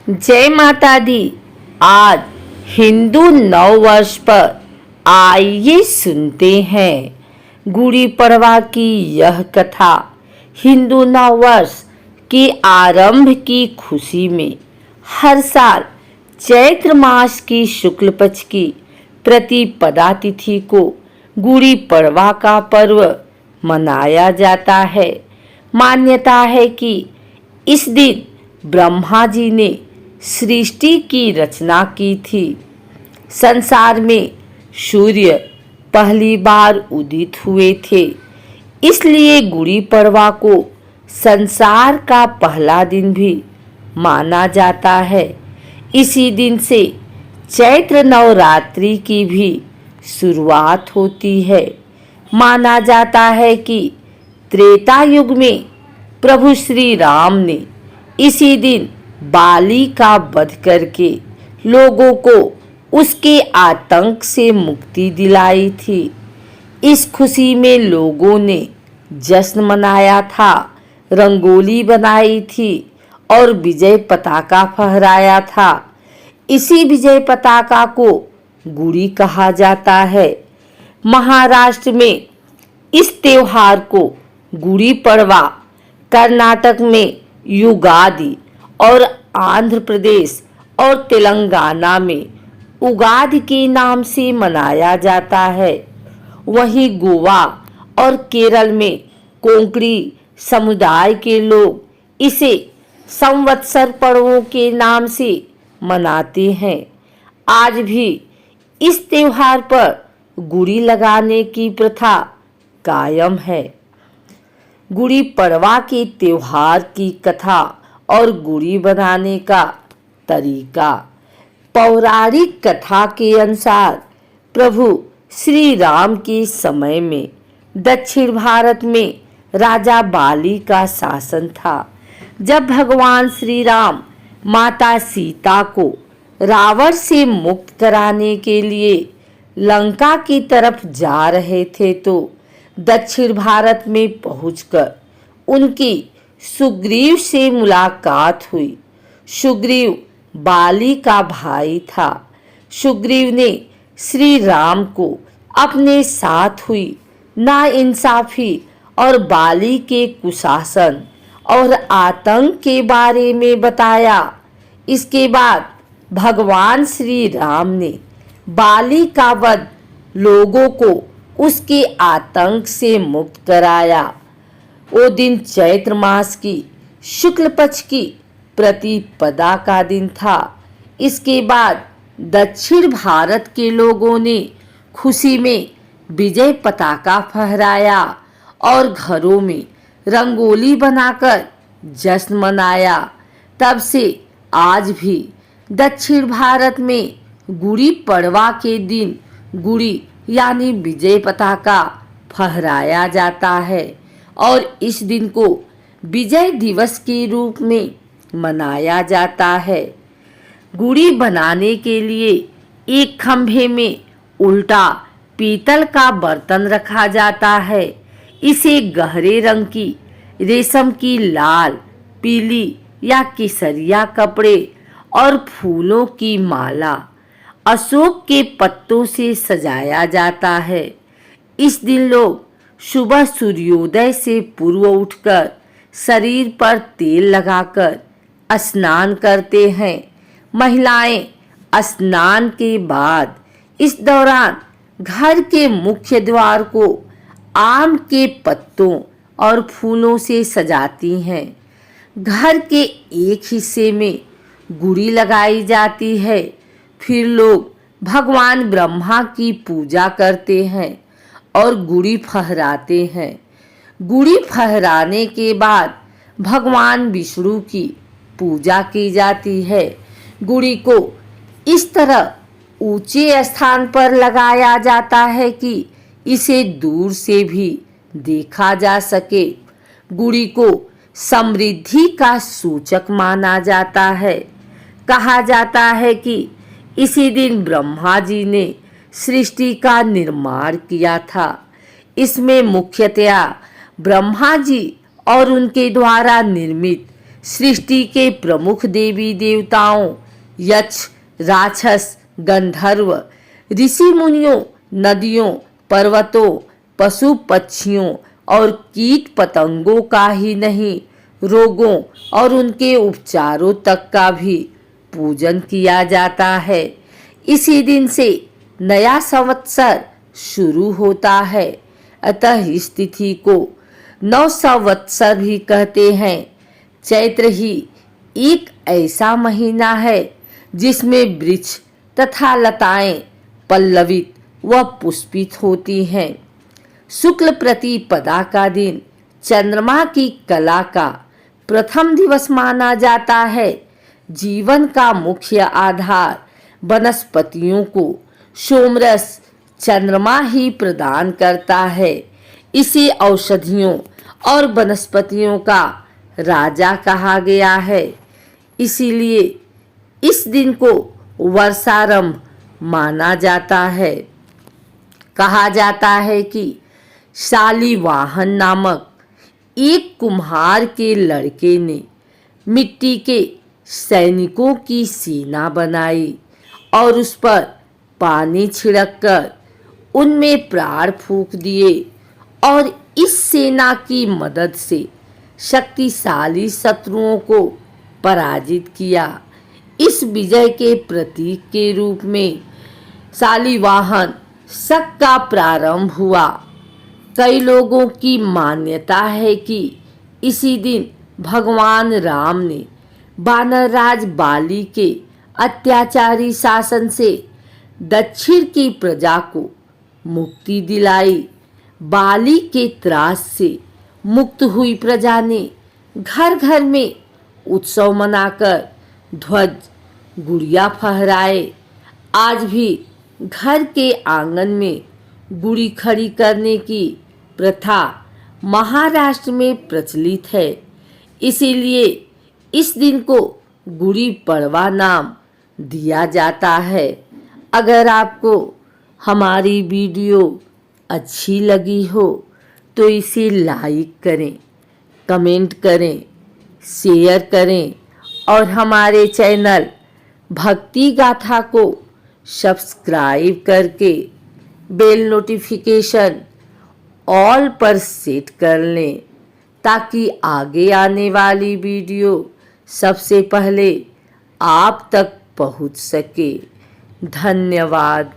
जय माता दी। आज हिंदू नव वर्ष पर आइए सुनते हैं गुड़ी पड़वा की यह कथा। हिंदू नव वर्ष के आरंभ की खुशी में हर साल चैत्र मास की शुक्ल पक्ष की प्रतिपदा तिथि को गुड़ी पड़वा का पर्व मनाया जाता है। मान्यता है कि इस दिन ब्रह्मा जी ने सृष्टि की रचना की थी। संसार में सूर्य पहली बार उदित हुए थे, इसलिए गुड़ी पड़वा को संसार का पहला दिन भी माना जाता है। इसी दिन से चैत्र नवरात्रि की भी शुरुआत होती है। माना जाता है कि त्रेता युग में प्रभु श्री राम ने इसी दिन बाली का वध करके लोगों को उसके आतंक से मुक्ति दिलाई थी। इस खुशी में लोगों ने जश्न मनाया था, रंगोली बनाई थी और विजय पताका फहराया था। इसी विजय पताका को गुड़ी कहा जाता है। महाराष्ट्र में इस त्योहार को गुड़ी पड़वा, कर्नाटक में युगादि और आंध्र प्रदेश और तेलंगाना में उगादि के नाम से मनाया जाता है। वहीं गोवा और केरल में कोंकणी समुदाय के लोग इसे संवत्सर पर्वों के नाम से मनाते हैं। आज भी इस त्योहार पर गुड़ी लगाने की प्रथा कायम है। गुड़ी पड़वा के त्योहार की कथा और गुड़ी बनाने का तरीका। पौराणिक कथा के अनुसार प्रभु श्री राम के समय में दक्षिण भारत में राजा बाली का शासन था। जब भगवान श्री राम माता सीता को रावण से मुक्त कराने के लिए लंका की तरफ जा रहे थे तो दक्षिण भारत में पहुंचकर उनकी सुग्रीव से मुलाकात हुई। सुग्रीव बाली का भाई था। सुग्रीव ने श्री राम को अपने साथ हुई नाइंसाफी और बाली के कुशासन और आतंक के बारे में बताया। इसके बाद भगवान श्री राम ने बाली का वध लोगों को उसके आतंक से मुक्त कराया। वो दिन चैत्र मास की शुक्ल पक्ष की प्रतिपदा का दिन था। इसके बाद दक्षिण भारत के लोगों ने खुशी में विजय पताका फहराया और घरों में रंगोली बनाकर जश्न मनाया। तब से आज भी दक्षिण भारत में गुड़ी पड़वा के दिन गुड़ी यानी विजय पताका फहराया जाता है और इस दिन को विजय दिवस के रूप में मनाया जाता है। गुड़ी बनाने के लिए एक खंभे में उल्टा पीतल का बर्तन रखा जाता है। इसे गहरे रंग की रेशम की लाल, पीली या केसरिया कपड़े और फूलों की माला, अशोक के पत्तों से सजाया जाता है। इस दिन लोग सुबह सूर्योदय से पूर्व उठकर शरीर पर तेल लगाकर स्नान करते हैं। महिलाएं स्नान के बाद इस दौरान घर के मुख्य द्वार को आम के पत्तों और फूलों से सजाती हैं। घर के एक हिस्से में गुड़ी लगाई जाती है। फिर लोग भगवान ब्रह्मा की पूजा करते हैं और गुड़ी फहराते हैं। गुड़ी फहराने के बाद भगवान विष्णु की पूजा की जाती है। गुड़ी को इस तरह ऊंचे स्थान पर लगाया जाता है कि इसे दूर से भी देखा जा सके। गुड़ी को समृद्धि का सूचक माना जाता है। कहा जाता है कि इसी दिन ब्रह्मा जी ने सृष्टि का निर्माण किया था। इसमें मुख्यतया ब्रह्मा जी और उनके द्वारा निर्मित सृष्टि के प्रमुख देवी देवताओं, यक्ष, राक्षस, गंधर्व, ऋषि मुनियों, नदियों, पर्वतों, पशु पक्षियों और कीट पतंगों का ही नहीं, रोगों और उनके उपचारों तक का भी पूजन किया जाता है। इसी दिन से नया संवत्सर शुरू होता है। अतः इस तिथि को नव संवत्सर भी कहते हैं। चैत्र ही एक ऐसा महीना है जिसमें वृक्ष तथा लताएं पल्लवित व पुष्पित होती हैं। शुक्ल प्रतिपदा का दिन चंद्रमा की कला का प्रथम दिवस माना जाता है। जीवन का मुख्य आधार वनस्पतियों को सोमरस चंद्रमा ही प्रदान करता है। इसे औषधियों और वनस्पतियों का राजा कहा गया है। इसीलिए इस दिन को वर्षारंभ माना जाता है। कहा जाता है कि शालिवाहन नामक एक कुम्हार के लड़के ने मिट्टी के सैनिकों की सेना बनाई और उस पर पानी छिड़ककर उनमें प्राण फूंक दिए और इस सेना की मदद से शक्तिशाली शत्रुओं को पराजित किया। इस विजय के प्रतीक के रूप में शालिवाहन शक का प्रारंभ हुआ। कई लोगों की मान्यता है कि इसी दिन भगवान राम ने वानर राज बाली के अत्याचारी शासन से दक्षिण की प्रजा को मुक्ति दिलाई। बाली के त्रास से मुक्त हुई प्रजा ने घर घर में उत्सव मनाकर ध्वज गुड़िया फहराए। आज भी घर के आंगन में गुड़ी खड़ी करने की प्रथा महाराष्ट्र में प्रचलित है। इसीलिए इस दिन को गुड़ी पड़वा नाम दिया जाता है। अगर आपको हमारी वीडियो अच्छी लगी हो तो इसे लाइक करें, कमेंट करें, शेयर करें और हमारे चैनल भक्ति गाथा को सब्सक्राइब करके बेल नोटिफिकेशन ऑल पर सेट कर लें ताकि आगे आने वाली वीडियो सबसे पहले आप तक पहुंच सके। धन्यवाद।